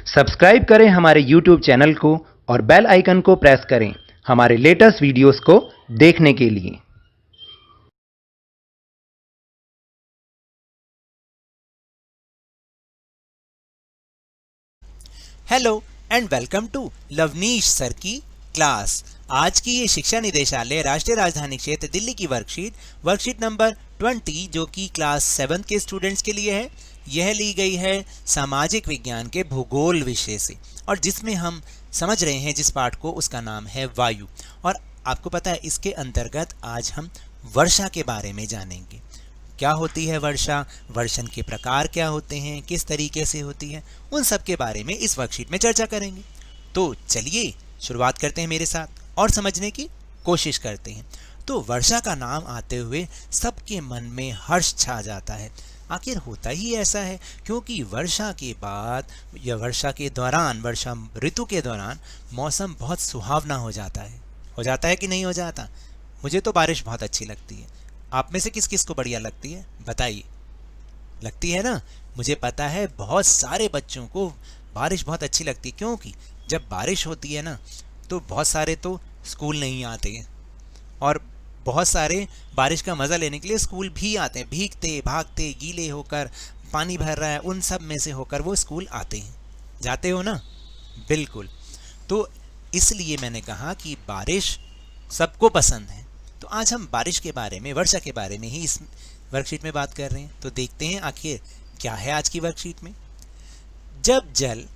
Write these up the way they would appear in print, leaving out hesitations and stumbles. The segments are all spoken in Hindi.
सब्सक्राइब करें हमारे YouTube चैनल को और बेल आइकन को प्रेस करें हमारे लेटेस्ट वीडियोस को देखने के लिए। Hello and welcome to Lovneesh sir की क्लास। आज की ये शिक्षा निदेशालय राष्ट्रीय राजधानी क्षेत्र दिल्ली की वर्कशीट नंबर 20 जो कि क्लास 7 के स्टूडेंट्स के लिए है। यह ली गई है सामाजिक विज्ञान के भूगोल विषय से और जिसमें हम समझ रहे हैं जिस पाठ को, उसका नाम है वायु। और आपको पता है इसके अंतर्गत आज हम वर्षा के बारे में जानेंगे। क्या होती है वर्षा, वर्षण के प्रकार क्या होते हैं, किस तरीके से होती है, उन सब के बारे में इस वर्कशीट में चर्चा करेंगे। तो चलिए शुरुआत करते हैं मेरे साथ और समझने की कोशिश करते हैं। तो वर्षा का नाम आते हुए सबके मन में हर्ष छा जाता है। आखिर होता ही ऐसा है क्योंकि वर्षा के बाद या वर्षा के दौरान, वर्षा ऋतु के दौरान मौसम बहुत सुहावना हो जाता है। हो जाता है कि नहीं हो जाता? मुझे तो बारिश बहुत अच्छी लगती है। आप में से किस किस को बढ़िया लगती है बताइए? लगती है ना? मुझे पता है बहुत सारे बच्चों को बारिश बहुत अच्छी लगती है क्योंकि जब बारिश होती है ना तो बहुत सारे तो स्कूल नहीं आते हैं और बहुत सारे बारिश का मज़ा लेने के लिए स्कूल भी आते हैं। भीगते भागते गीले होकर, पानी भर रहा है उन सब में से होकर वो स्कूल आते हैं। जाते हो ना? बिल्कुल। तो इसलिए मैंने कहा कि बारिश सबको पसंद है। तो आज हम बारिश के बारे में, वर्षा के बारे में ही इस वर्कशीट में बात कर रहे हैं। तो देखते हैं आखिर क्या है आज की वर्कशीट में। जब जल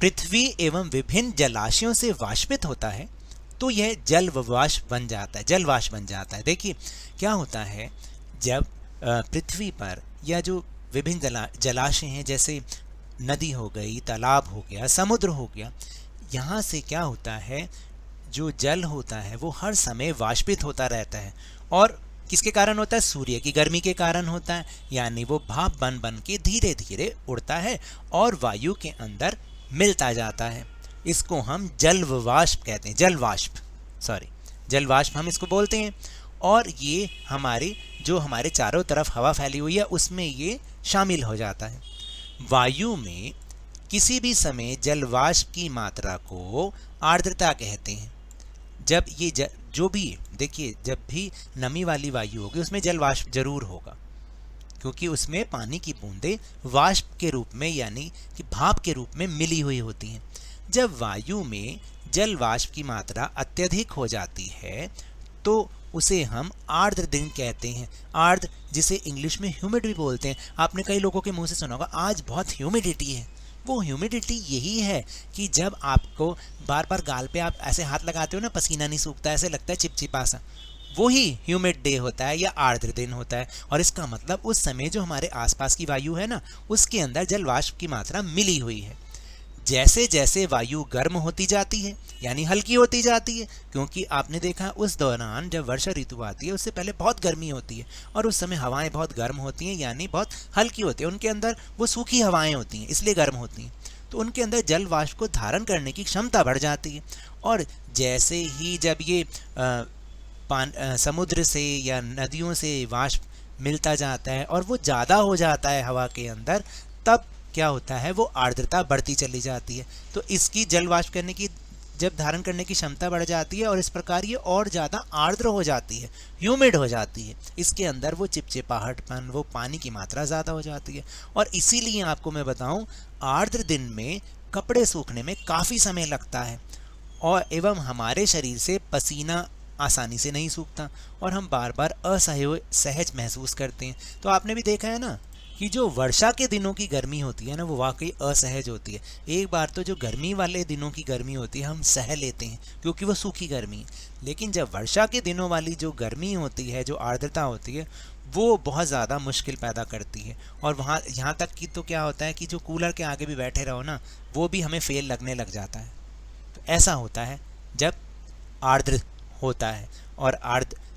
पृथ्वी एवं विभिन्न जलाशयों से वाष्पित होता है तो यह जलवाष्प बन जाता है, जलवाष्प बन जाता है। देखिए क्या होता है, जब पृथ्वी पर या जो विभिन्न जलाशय हैं, जैसे नदी हो गई, तालाब हो गया, समुद्र हो गया, यहाँ से क्या होता है, जो जल होता है वो हर समय वाष्पित होता रहता है। और किसके कारण होता है? सूर्य की गर्मी के कारण होता है। यानी वो भाप बन बन के धीरे धीरे उड़ता है और वायु के अंदर मिलता जाता है। इसको हम जलवाष्प कहते हैं, जलवाष्प हम इसको बोलते हैं। और ये हमारे चारों तरफ हवा फैली हुई है उसमें ये शामिल हो जाता है। वायु में किसी भी समय जलवाष्प की मात्रा को आर्द्रता कहते हैं। जब ये जो भी, देखिए, जब भी नमी वाली वायु होगी उसमें जलवाष्प जरूर होगा क्योंकि उसमें पानी की बूंदें वाष्प के रूप में यानी कि भाप के रूप में मिली हुई होती हैं। जब वायु में जलवाष्प की मात्रा अत्यधिक हो जाती है तो उसे हम आर्द्र दिन कहते हैं। आर्द्र, जिसे इंग्लिश में ह्यूमिड भी बोलते हैं। आपने कई लोगों के मुंह से सुना होगा आज बहुत ह्यूमिडिटी है। वो ह्यूमिडिटी यही है कि जब आपको बार बार गाल पे आप ऐसे हाथ लगाते हो ना, पसीना नहीं सूखता, ऐसे लगता है चिपचिपा सा, वही ह्यूमिड डे होता है या आर्द्र दिन होता है। और इसका मतलब उस समय जो हमारे आसपास की वायु है ना उसके अंदर जलवाष्प की मात्रा मिली हुई है। जैसे जैसे वायु गर्म होती जाती है यानी हल्की होती जाती है, क्योंकि आपने देखा उस दौरान जब वर्षा ऋतु आती है उससे पहले बहुत गर्मी होती है और उस समय हवाएं बहुत गर्म होती हैं यानी बहुत हल्की होती है। उनके अंदर वो सूखी हवाएं होती हैं इसलिए गर्म होती हैं। तो उनके अंदर जल वाष्प को धारण करने की क्षमता बढ़ जाती है। और जैसे ही जब ये समुद्र से या नदियों से वाष्प मिलता जाता है और वो ज़्यादा हो जाता है हवा के अंदर, तब क्या होता है, वो आर्द्रता बढ़ती चली जाती है। तो इसकी जल वाष्प करने की, जब धारण करने की क्षमता बढ़ जाती है और इस प्रकार ये और ज़्यादा आर्द्र हो जाती है, ह्यूमिड हो जाती है। इसके अंदर वो चिपचिपाहटपन, वो पानी की मात्रा ज़्यादा हो जाती है। और इसीलिए आपको मैं बताऊं, आर्द्र दिन में कपड़े सूखने में काफ़ी समय लगता है और एवं हमारे शरीर से पसीना आसानी से नहीं सूखता और हम बार बार असहज महसूस करते हैं। तो आपने भी देखा है ना कि जो वर्षा के दिनों की गर्मी होती है ना वो वाकई असहज होती है। एक बार तो जो गर्मी वाले दिनों की गर्मी होती है हम सह लेते हैं क्योंकि वो सूखी गर्मी है, लेकिन जब वर्षा के दिनों वाली जो गर्मी होती है, जो आर्द्रता होती है, वो बहुत ज़्यादा मुश्किल पैदा करती है। और वहाँ यहाँ तक कि तो क्या होता है कि जो कूलर के आगे भी बैठे रहो ना वो भी हमें फेल लगने लग जाता है। तो ऐसा होता है जब आर्द्र होता है और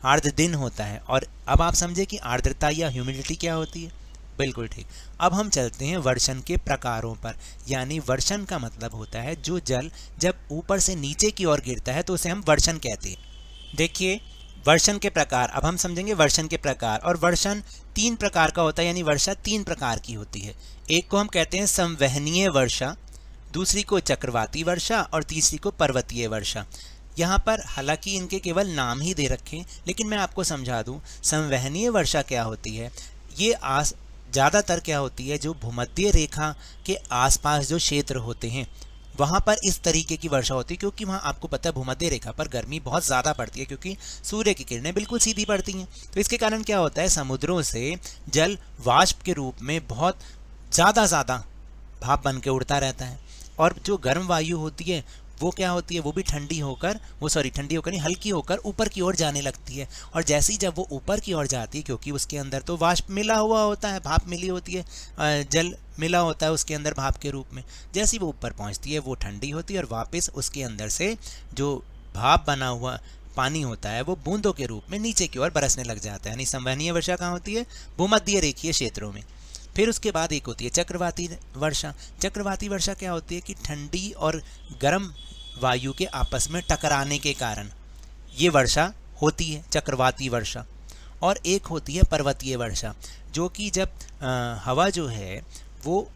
आर्द्र दिन होता है। और अब आप समझे कि आर्द्रता या ह्यूमिडिटी क्या होती है। बिल्कुल ठीक। अब हम चलते हैं वर्षण के प्रकारों पर। यानी वर्षण का मतलब होता है जो जल जब ऊपर से नीचे की ओर गिरता है तो उसे हम वर्षण कहते हैं। देखिए वर्षण के प्रकार, अब हम समझेंगे वर्षण के प्रकार। और वर्षण 3 प्रकार का होता है, यानी वर्षा 3 प्रकार की होती है। एक को हम कहते हैं संवहनीय वर्षा, दूसरी को चक्रवाती वर्षा और तीसरी को पर्वतीय वर्षा। यहाँ पर हालांकि इनके केवल नाम ही दे रखे हैं, लेकिन मैं आपको समझा दूं संवहनीय वर्षा क्या होती है। ये ज़्यादातर क्या होती है, जो भूमध्य रेखा के आसपास जो क्षेत्र होते हैं वहाँ पर इस तरीके की वर्षा होती है, क्योंकि वहाँ आपको पता है भूमध्य रेखा पर गर्मी बहुत ज़्यादा पड़ती है, क्योंकि सूर्य की किरणें बिल्कुल सीधी पड़ती हैं। तो इसके कारण क्या होता है, समुद्रों से जल वाष्प के रूप में बहुत ज़्यादा भाप बन के उड़ता रहता है, और जो गर्म वायु होती है वो क्या होती है, वो भी ठंडी होकर नहीं, हल्की होकर ऊपर की ओर जाने लगती है। और जैसे ही जब वो ऊपर की ओर जाती है, क्योंकि उसके अंदर तो वाष्प मिला हुआ होता है, भाप मिली होती है, जल मिला होता है उसके अंदर भाप के रूप में, जैसे ही वो ऊपर पहुंचती है वो ठंडी होती है और वापस उसके अंदर से जो भाप बना हुआ पानी होता है वो बूंदों के रूप में नीचे की ओर बरसने लग जाता है। यानी संवहनीय वर्षा कहाँ होती है, भूमध्य रेखीय क्षेत्रों में। फिर उसके बाद एक होती है चक्रवाती वर्षा। चक्रवाती वर्षा क्या होती है कि ठंडी और गर्म वायु के आपस में टकराने के कारण ये वर्षा होती है, चक्रवाती वर्षा। और एक होती है पर्वतीय वर्षा, जो कि जब हवा जो है वो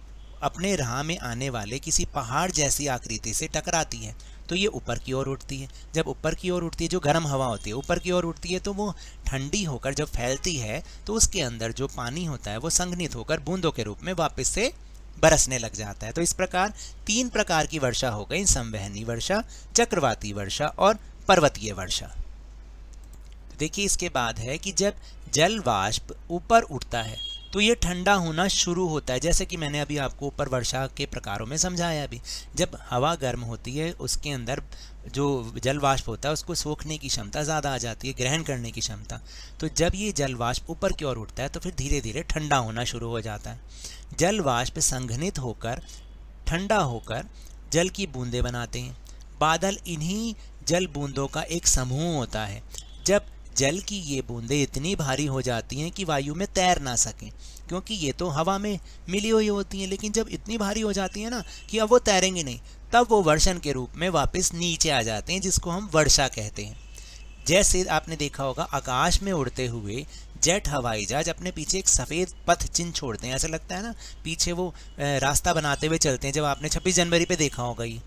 अपने राह में आने वाले किसी पहाड़ जैसी आकृति से टकराती है तो ये ऊपर की ओर उठती है। जब ऊपर की ओर उठती है, जो गर्म हवा होती है ऊपर की ओर उठती है, तो वो ठंडी होकर जब फैलती है तो उसके अंदर जो पानी होता है वो संघनित होकर बूंदों के रूप में वापस से बरसने लग जाता है। तो इस प्रकार 3 प्रकार की वर्षा हो गई, संवहनी वर्षा, चक्रवाती वर्षा और पर्वतीय वर्षा। तो देखिए इसके बाद है कि जब जल वाष्प ऊपर उठता है तो ये ठंडा होना शुरू होता है, जैसे कि मैंने अभी आपको ऊपर वर्षा के प्रकारों में समझाया। अभी जब हवा गर्म होती है उसके अंदर जो जल वाष्प होता है उसको सोखने की क्षमता ज़्यादा आ जाती है, ग्रहण करने की क्षमता। तो जब ये जल वाष्प ऊपर की ओर उठता है तो फिर धीरे धीरे ठंडा होना शुरू हो जाता है। जल वाष्प संघनित होकर ठंडा होकर जल की बूंदें बनाते हैं। बादल इन्हीं जल बूंदों का एक समूह होता है। जब जल की ये बूंदें इतनी भारी हो जाती हैं कि वायु में तैर ना सकें, क्योंकि ये तो हवा में मिली हुई होती हैं, लेकिन जब इतनी भारी हो जाती है ना कि अब वो तैरेंगे नहीं, तब वो वर्षण के रूप में वापस नीचे आ जाते हैं, जिसको हम वर्षा कहते हैं। जैसे आपने देखा होगा आकाश में उड़ते हुए जेट हवाई जहाज अपने पीछे एक सफ़ेद पथ चिन्ह छोड़ते हैं, ऐसा लगता है ना पीछे वो रास्ता बनाते हुए चलते हैं। जब आपने 26 जनवरी पे देखा होगा, ये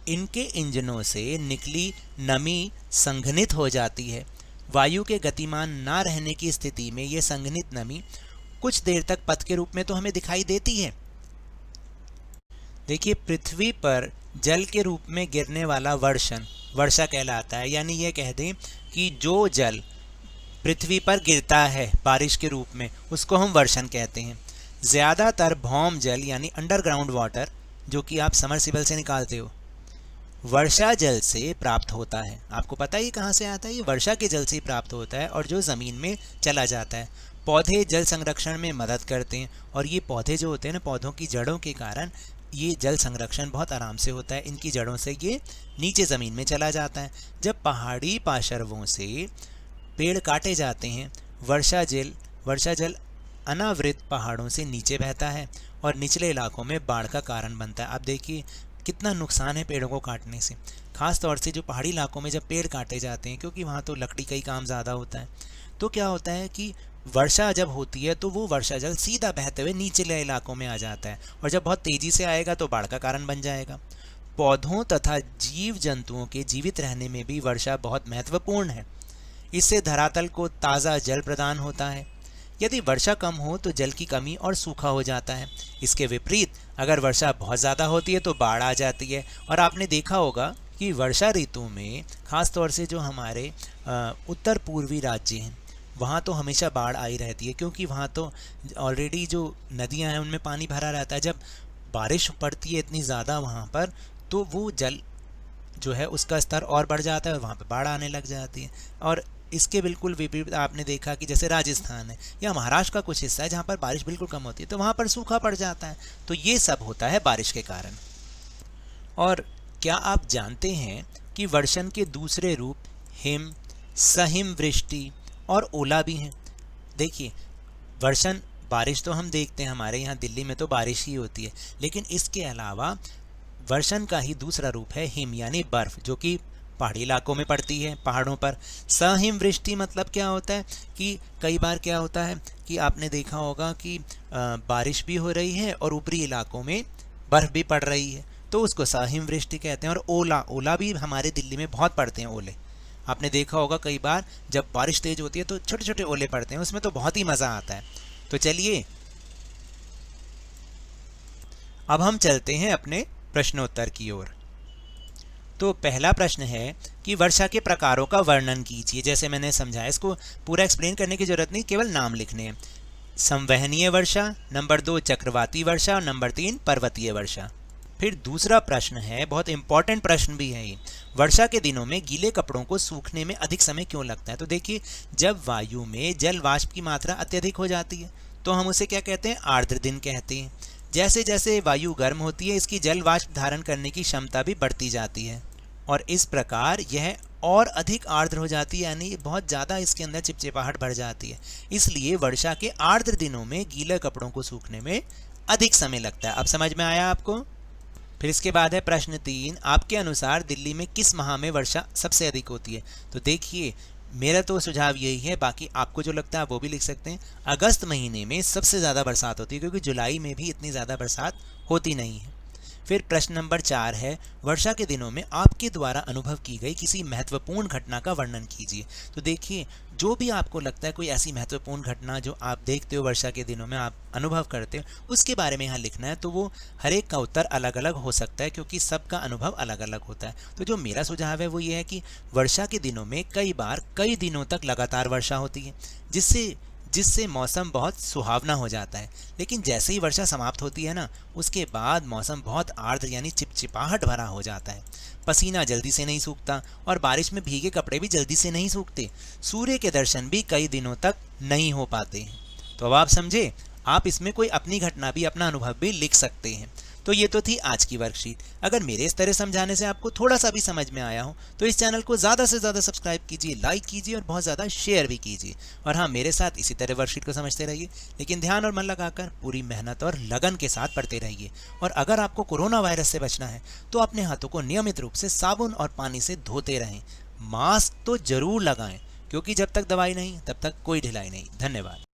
इनके इंजनों से निकली नमी संघनित हो जाती है। वायु के गतिमान ना रहने की स्थिति में ये संघनित नमी कुछ देर तक पथ के रूप में तो हमें दिखाई देती है। देखिए पृथ्वी पर जल के रूप में गिरने वाला वर्षण वर्षा कहलाता है। यानी ये कह दें कि जो जल पृथ्वी पर गिरता है बारिश के रूप में उसको हम वर्षण कहते हैं। ज़्यादातर भौम जल यानी अंडरग्राउंड वाटर, जो कि आप समरसिबल से निकालते हो, वर्षा जल से प्राप्त होता है। आपको पता है ये कहाँ से आता है, ये वर्षा के जल से प्राप्त होता है और जो ज़मीन में चला जाता है। पौधे जल संरक्षण में मदद करते हैं और ये पौधे जो होते हैं ना, पौधों की जड़ों के कारण ये जल संरक्षण बहुत आराम से होता है। इनकी जड़ों से ये नीचे ज़मीन में चला जाता है। जब पहाड़ी पार्श्वों से पेड़ काटे जाते हैं, वर्षा जल अनावृत पहाड़ों से नीचे बहता है और निचले इलाकों में बाढ़ का कारण बनता है। आप देखिए कितना नुकसान है पेड़ों को काटने से, खास तौर से जो पहाड़ी इलाकों में जब पेड़ काटे जाते हैं, क्योंकि वहाँ तो लकड़ी का ही काम ज़्यादा होता है। तो क्या होता है कि वर्षा जब होती है तो वो वर्षा जल सीधा बहते हुए निचले इलाकों में आ जाता है और जब बहुत तेज़ी से आएगा तो बाढ़ का कारण बन जाएगा। पौधों तथा जीव जंतुओं के जीवित रहने में भी वर्षा बहुत महत्वपूर्ण है। इससे धरातल को ताज़ा जल प्रदान होता है। यदि वर्षा कम हो तो जल की कमी और सूखा हो जाता है। इसके विपरीत अगर वर्षा बहुत ज़्यादा होती है तो बाढ़ आ जाती है। और आपने देखा होगा कि वर्षा ऋतु में खास तौर से जो हमारे उत्तर पूर्वी राज्य हैं वहाँ तो हमेशा बाढ़ आई रहती है, क्योंकि वहाँ तो ऑलरेडी जो नदियाँ हैं उनमें पानी भरा रहता है। जब बारिश पड़ती है इतनी ज़्यादा वहाँ पर तो वो जल जो है उसका स्तर और बढ़ जाता है, वहाँ पर बाढ़ आने लग जाती है। और इसके बिल्कुल विपरीत आपने देखा कि जैसे राजस्थान है या महाराष्ट्र का कुछ हिस्सा है जहाँ पर बारिश बिल्कुल कम होती है तो वहाँ पर सूखा पड़ जाता है। तो ये सब होता है बारिश के कारण। और क्या आप जानते हैं कि वर्षण के दूसरे रूप हिम, सहिम वृष्टि और ओला भी हैं। देखिए वर्षण बारिश तो हम देखते हैं, हमारे यहाँ दिल्ली में तो बारिश ही होती है, लेकिन इसके अलावा वर्षण का ही दूसरा रूप है हिम यानी बर्फ़, जो कि पहाड़ी इलाकों में पड़ती है, पहाड़ों पर। सहिम वृष्टि मतलब क्या होता है कि कई बार क्या होता है कि आपने देखा होगा कि बारिश भी हो रही है और ऊपरी इलाकों में बर्फ़ भी पड़ रही है। तो उसको सहिमवृष्टि कहते हैं। और ओला, ओला भी हमारे दिल्ली में बहुत पड़ते हैं ओले। आपने देखा होगा कई बार जब बारिश तेज होती है तो छोटे छोटे ओले पड़ते हैं, उसमें तो बहुत ही मज़ा आता है। तो चलिए अब हम चलते हैं अपने प्रश्नोत्तर की ओर। तो पहला प्रश्न है कि वर्षा के प्रकारों का वर्णन कीजिए। जैसे मैंने समझाया, इसको पूरा एक्सप्लेन करने की जरूरत नहीं, केवल नाम लिखने हैं। संवहनीय वर्षा, नंबर 2 चक्रवाती वर्षा और नंबर 3 पर्वतीय वर्षा। फिर दूसरा प्रश्न है, बहुत इंपॉर्टेंट प्रश्न भी है ये, वर्षा के दिनों में गीले कपड़ों को सूखने में अधिक समय क्यों लगता है? तो देखिए, जब वायु में जल वाष्प की मात्रा अत्यधिक हो जाती है तो हम उसे क्या कहते हैं? आर्द्र दिन कहते हैं। जैसे जैसे वायु गर्म होती है इसकी जल वाष्प धारण करने की क्षमता भी बढ़ती जाती है और इस प्रकार यह और अधिक आर्द्र हो जाती है, यानी बहुत ज़्यादा इसके अंदर चिपचिपाहट बढ़ जाती है। इसलिए वर्षा के आर्द्र दिनों में गीले कपड़ों को सूखने में अधिक समय लगता है। अब समझ में आया आपको? फिर इसके बाद है प्रश्न 3, आपके अनुसार दिल्ली में किस माह में वर्षा सबसे अधिक होती है? तो देखिए, मेरा तो सुझाव यही है, बाकी आपको जो लगता है वो भी लिख सकते हैं। अगस्त महीने में सबसे ज़्यादा बरसात होती है, क्योंकि जुलाई में भी इतनी ज़्यादा बरसात होती नहीं है। फिर प्रश्न नंबर 4 है, वर्षा के दिनों में आपके द्वारा अनुभव की गई किसी महत्वपूर्ण घटना का वर्णन कीजिए। तो देखिए, जो भी आपको लगता है कोई ऐसी महत्वपूर्ण घटना जो आप देखते हो वर्षा के दिनों में, आप अनुभव करते हो, उसके बारे में यहाँ लिखना है। तो वो हर एक का उत्तर अलग अलग हो सकता है, क्योंकि सबका अनुभव अलग अलग होता है। तो जो मेरा सुझाव है वो ये है कि वर्षा के दिनों में कई बार कई दिनों तक लगातार वर्षा होती है, जिससे मौसम बहुत सुहावना हो जाता है। लेकिन जैसे ही वर्षा समाप्त होती है ना, उसके बाद मौसम बहुत आर्द्र यानी चिपचिपाहट भरा हो जाता है। पसीना जल्दी से नहीं सूखता और बारिश में भीगे कपड़े भी जल्दी से नहीं सूखते। सूर्य के दर्शन भी कई दिनों तक नहीं हो पाते हैं। तो अब आप समझे, आप इसमें कोई अपनी घटना भी, अपना अनुभव भी लिख सकते हैं। तो ये तो थी आज की वर्कशीट। अगर मेरे इस तरह समझाने से आपको थोड़ा सा भी समझ में आया हो तो इस चैनल को ज़्यादा से ज़्यादा सब्सक्राइब कीजिए, लाइक कीजिए और बहुत ज़्यादा शेयर भी कीजिए। और हाँ, मेरे साथ इसी तरह वर्कशीट को समझते रहिए, लेकिन ध्यान और मन लगाकर पूरी मेहनत और लगन के साथ पढ़ते रहिए। और अगर आपको कोरोना वायरस से बचना है तो अपने हाथों को नियमित रूप से साबुन और पानी से धोते रहें। मास्क तो जरूर लगाएं, क्योंकि जब तक दवाई नहीं तब तक कोई ढिलाई नहीं। धन्यवाद।